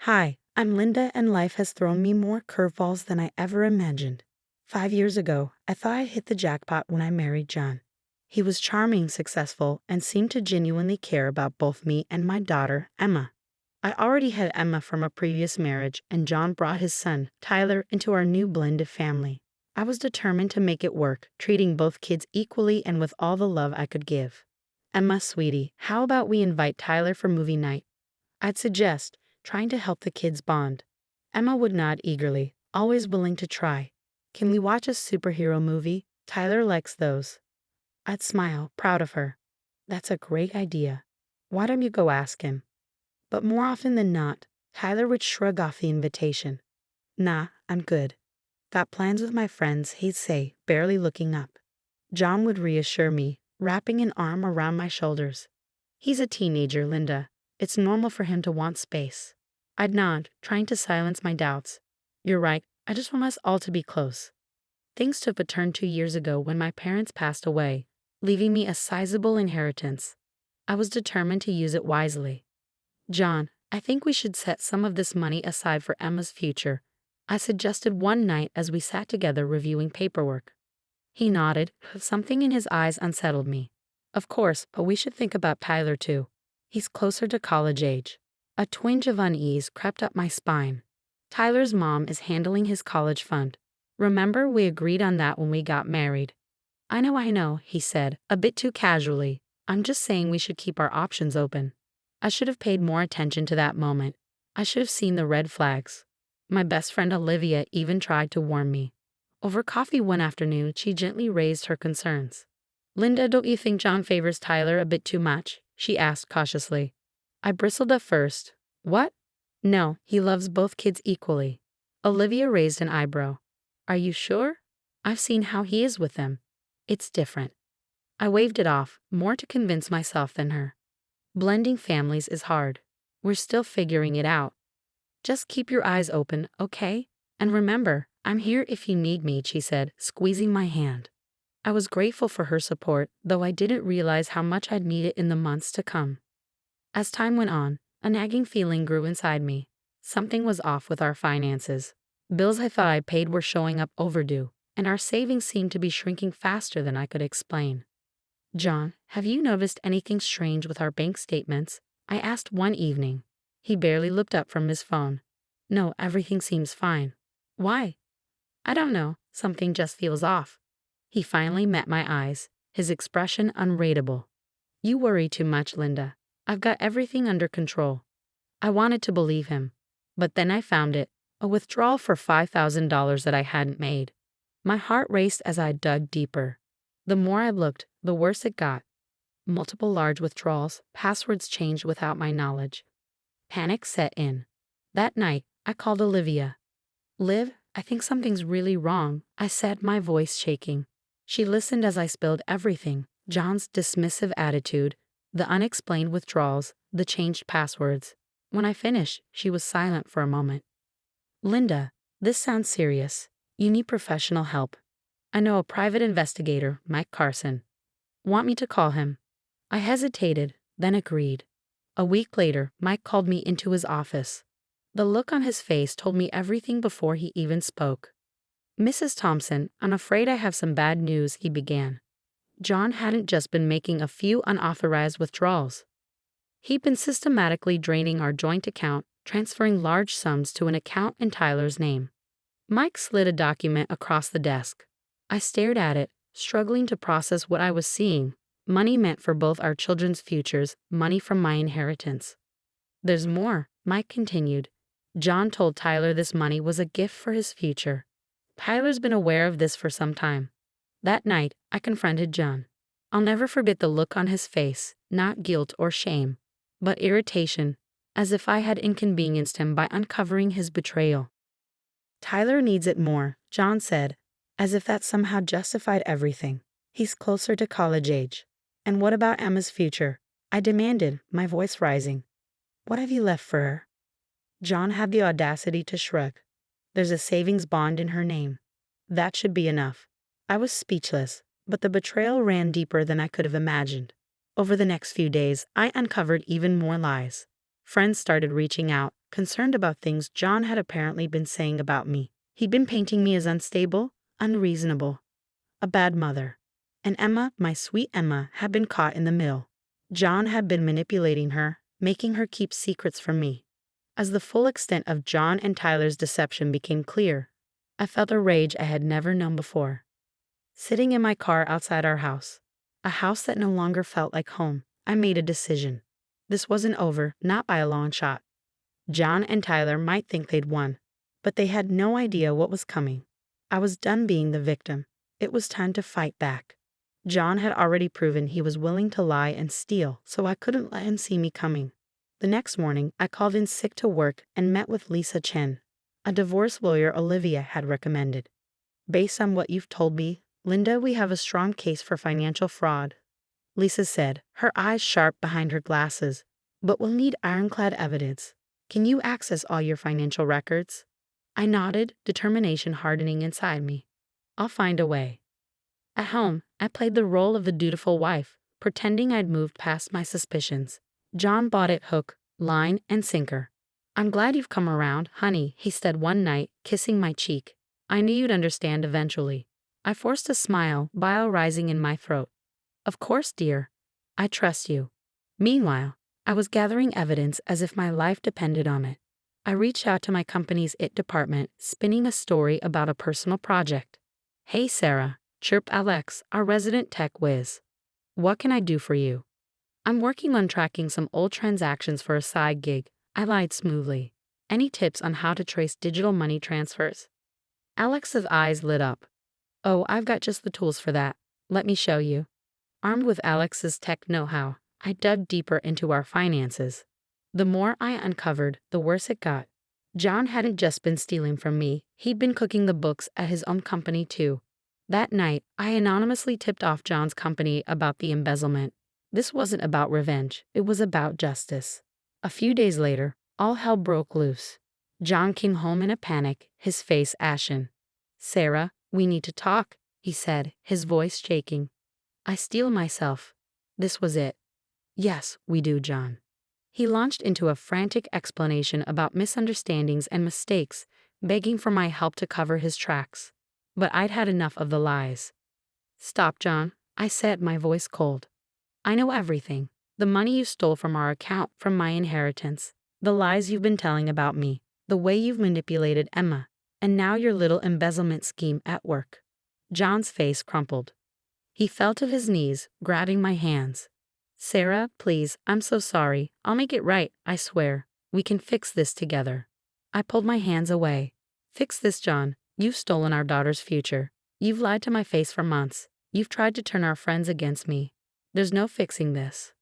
Hi, I'm Linda, and life has thrown me more curveballs than I ever imagined. 5 years ago, I thought I hit the jackpot when I married John. He was charming, successful, and seemed to genuinely care about both me and my daughter, Emma. I already had Emma from a previous marriage, and John brought his son, Tyler, into our new blended family. I was determined to make it work, treating both kids equally and with all the love I could give. Emma, sweetie, how about we invite Tyler for movie night? I'd suggest, trying to help the kids bond. Emma would nod eagerly, always willing to try. Can we watch a superhero movie? Tyler likes those. I'd smile, proud of her. That's a great idea. Why don't you go ask him? But more often than not, Tyler would shrug off the invitation. Nah, I'm good. Got plans with my friends, he'd say, barely looking up. John would reassure me, wrapping an arm around my shoulders. He's a teenager, Linda. It's normal for him to want space. I'd nod, trying to silence my doubts. You're right, I just want us all to be close. Things took a turn 2 years ago when my parents passed away, leaving me a sizable inheritance. I was determined to use it wisely. John, I think we should set some of this money aside for Emma's future, I suggested one night as we sat together reviewing paperwork. He nodded, but something in his eyes unsettled me. Of course, but we should think about Tyler too. He's closer to college age. A twinge of unease crept up my spine. Tyler's mom is handling his college fund. Remember, we agreed on that when we got married. I know, he said, a bit too casually. I'm just saying we should keep our options open. I should have paid more attention to that moment. I should have seen the red flags. My best friend Olivia even tried to warn me. Over coffee one afternoon, she gently raised her concerns. Linda, don't you think John favors Tyler a bit too much? She asked cautiously. I bristled at first. What? No, he loves both kids equally. Olivia raised an eyebrow. Are you sure? I've seen how he is with them. It's different. I waved it off, more to convince myself than her. Blending families is hard. We're still figuring it out. Just keep your eyes open, okay? And remember, I'm here if you need me, she said, squeezing my hand. I was grateful for her support, though I didn't realize how much I'd need it in the months to come. As time went on, a nagging feeling grew inside me. Something was off with our finances. Bills I thought I paid were showing up overdue, and our savings seemed to be shrinking faster than I could explain. John, have you noticed anything strange with our bank statements? I asked one evening. He barely looked up from his phone. No, everything seems fine. Why? I don't know, something just feels off. He finally met my eyes, his expression unreadable. You worry too much, Linda. I've got everything under control. I wanted to believe him. But then I found it, a withdrawal for $5,000 that I hadn't made. My heart raced as I dug deeper. The more I looked, the worse it got. Multiple large withdrawals, passwords changed without my knowledge. Panic set in. That night, I called Olivia. Liv, I think something's really wrong, I said, my voice shaking. She listened as I spilled everything, John's dismissive attitude, the unexplained withdrawals, the changed passwords. When I finished, she was silent for a moment. Linda, this sounds serious. You need professional help. I know a private investigator, Mike Carson. Want me to call him? I hesitated, then agreed. A week later, Mike called me into his office. The look on his face told me everything before he even spoke. Mrs. Thompson, I'm afraid I have some bad news, he began. John hadn't just been making a few unauthorized withdrawals. He'd been systematically draining our joint account, transferring large sums to an account in Tyler's name. Mike slid a document across the desk. I stared at it, struggling to process what I was seeing. Money meant for both our children's futures, money from my inheritance. There's more, Mike continued. John told Tyler this money was a gift for his future. Tyler's been aware of this for some time. That night, I confronted John. I'll never forget the look on his face, not guilt or shame, but irritation, as if I had inconvenienced him by uncovering his betrayal. Tyler needs it more, John said, as if that somehow justified everything. He's closer to college age. And what about Emma's future? I demanded, my voice rising. What have you left for her? John had the audacity to shrug. There's a savings bond in her name. That should be enough. I was speechless, but the betrayal ran deeper than I could have imagined. Over the next few days, I uncovered even more lies. Friends started reaching out, concerned about things John had apparently been saying about me. He'd been painting me as unstable, unreasonable, a bad mother. And Emma, my sweet Emma, had been caught in the middle. John had been manipulating her, making her keep secrets from me. As the full extent of John and Tyler's deception became clear, I felt a rage I had never known before. Sitting in my car outside our house, a house that no longer felt like home, I made a decision. This wasn't over, not by a long shot. John and Tyler might think they'd won, but they had no idea what was coming. I was done being the victim. It was time to fight back. John had already proven he was willing to lie and steal, so I couldn't let him see me coming. The next morning, I called in sick to work and met with Lisa Chen, a divorce lawyer Olivia had recommended. Based on what you've told me, Linda, we have a strong case for financial fraud, Lisa said, her eyes sharp behind her glasses. But we'll need ironclad evidence. Can you access all your financial records? I nodded, determination hardening inside me. I'll find a way. At home, I played the role of the dutiful wife, pretending I'd moved past my suspicions. John bought it hook, line, and sinker. I'm glad you've come around, honey, he said one night, kissing my cheek. I knew you'd understand eventually. I forced a smile, bile rising in my throat. Of course, dear. I trust you. Meanwhile, I was gathering evidence as if my life depended on it. I reached out to my company's IT department, spinning a story about a personal project. Hey Sarah, chirped Alex, our resident tech whiz. What can I do for you? I'm working on tracking some old transactions for a side gig, I lied smoothly. Any tips on how to trace digital money transfers? Alex's eyes lit up. Oh, I've got just the tools for that. Let me show you. Armed with Alex's tech know-how, I dug deeper into our finances. The more I uncovered, the worse it got. John hadn't just been stealing from me, he'd been cooking the books at his own company too. That night, I anonymously tipped off John's company about the embezzlement. This wasn't about revenge, it was about justice. A few days later, all hell broke loose. John came home in a panic, his face ashen. Sarah, we need to talk, he said, his voice shaking. I steel myself. This was it. Yes, we do, John. He launched into a frantic explanation about misunderstandings and mistakes, begging for my help to cover his tracks. But I'd had enough of the lies. Stop, John, I said, my voice cold. I know everything. The money you stole from our account, from my inheritance, the lies you've been telling about me, the way you've manipulated Emma, and now your little embezzlement scheme at work. John's face crumpled. He fell to his knees, grabbing my hands. Sarah, please, I'm so sorry. I'll make it right, I swear. We can fix this together. I pulled my hands away. Fix this, John. You've stolen our daughter's future. You've lied to my face for months. You've tried to turn our friends against me. There's no fixing this.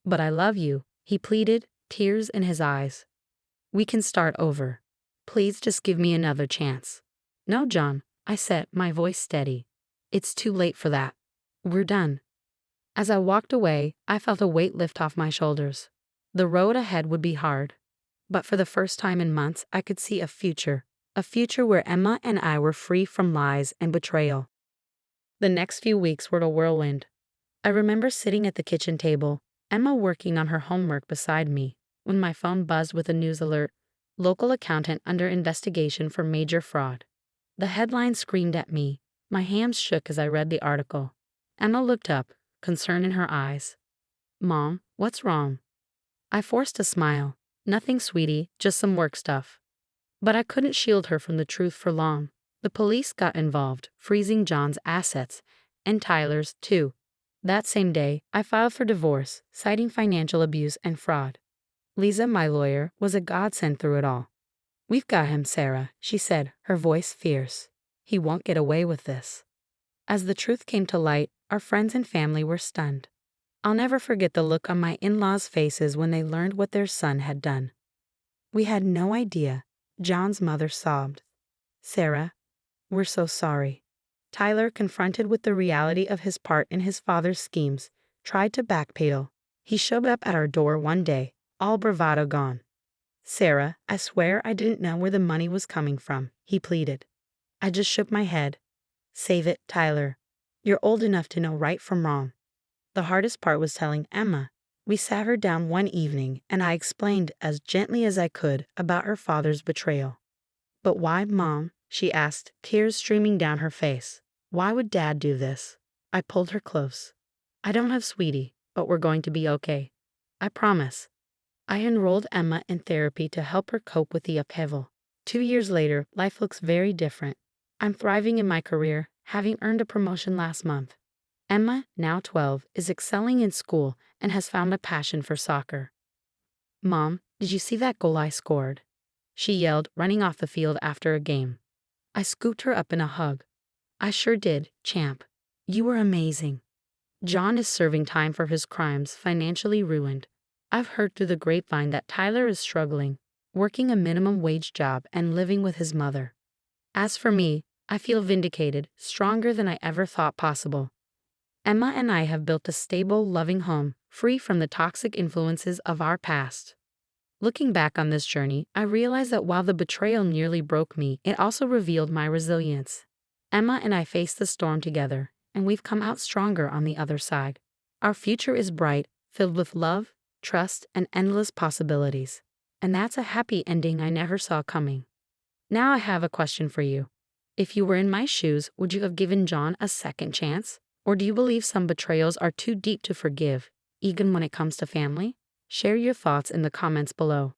But I love you, he pleaded, tears in his eyes. We can start over. Please just give me another chance. No, John, I said, my voice steady. It's too late for that. We're done. As I walked away, I felt a weight lift off my shoulders. The road ahead would be hard. But for the first time in months, I could see a future where Emma and I were free from lies and betrayal. The next few weeks were a whirlwind. I remember sitting at the kitchen table, Emma working on her homework beside me, when my phone buzzed with a news alert, local accountant under investigation for major fraud. The headline screamed at me. My hands shook as I read the article. Emma looked up, concern in her eyes. Mom, what's wrong? I forced a smile. Nothing, sweetie, just some work stuff. But I couldn't shield her from the truth for long. The police got involved, freezing John's assets, and Tyler's, too. That same day, I filed for divorce, citing financial abuse and fraud. Lisa, my lawyer, was a godsend through it all. We've got him, Sarah, she said, her voice fierce. He won't get away with this. As the truth came to light, our friends and family were stunned. I'll never forget the look on my in-laws' faces when they learned what their son had done. We had no idea, John's mother sobbed. Sarah, we're so sorry. Tyler, confronted with the reality of his part in his father's schemes, tried to backpedal. He showed up at our door one day, all bravado gone. Sarah, I swear I didn't know where the money was coming from, he pleaded. I just shook my head. Save it, Tyler. You're old enough to know right from wrong. The hardest part was telling Emma. We sat her down one evening, and I explained as gently as I could about her father's betrayal. "But why, Mom?" she asked, tears streaming down her face. "Why would Dad do this?" I pulled her close. "I don't have Sweetie, but we're going to be okay. I promise." I enrolled Emma in therapy to help her cope with the upheaval. 2 years later, life looks very different. I'm thriving in my career, having earned a promotion last month. Emma, now 12, is excelling in school and has found a passion for soccer. "Mom, did you see that goal I scored?" she yelled, running off the field after a game. I scooped her up in a hug. "I sure did, champ. You were amazing." John is serving time for his crimes, financially ruined. I've heard through the grapevine that Tyler is struggling, working a minimum wage job and living with his mother. As for me, I feel vindicated, stronger than I ever thought possible. Emma and I have built a stable, loving home, free from the toxic influences of our past. Looking back on this journey, I realize that while the betrayal nearly broke me, it also revealed my resilience. Emma and I faced the storm together, and we've come out stronger on the other side. Our future is bright, filled with love, trust, and endless possibilities. And that's a happy ending I never saw coming. Now I have a question for you. If you were in my shoes, would you have given John a second chance? Or do you believe some betrayals are too deep to forgive, even when it comes to family? Share your thoughts in the comments below.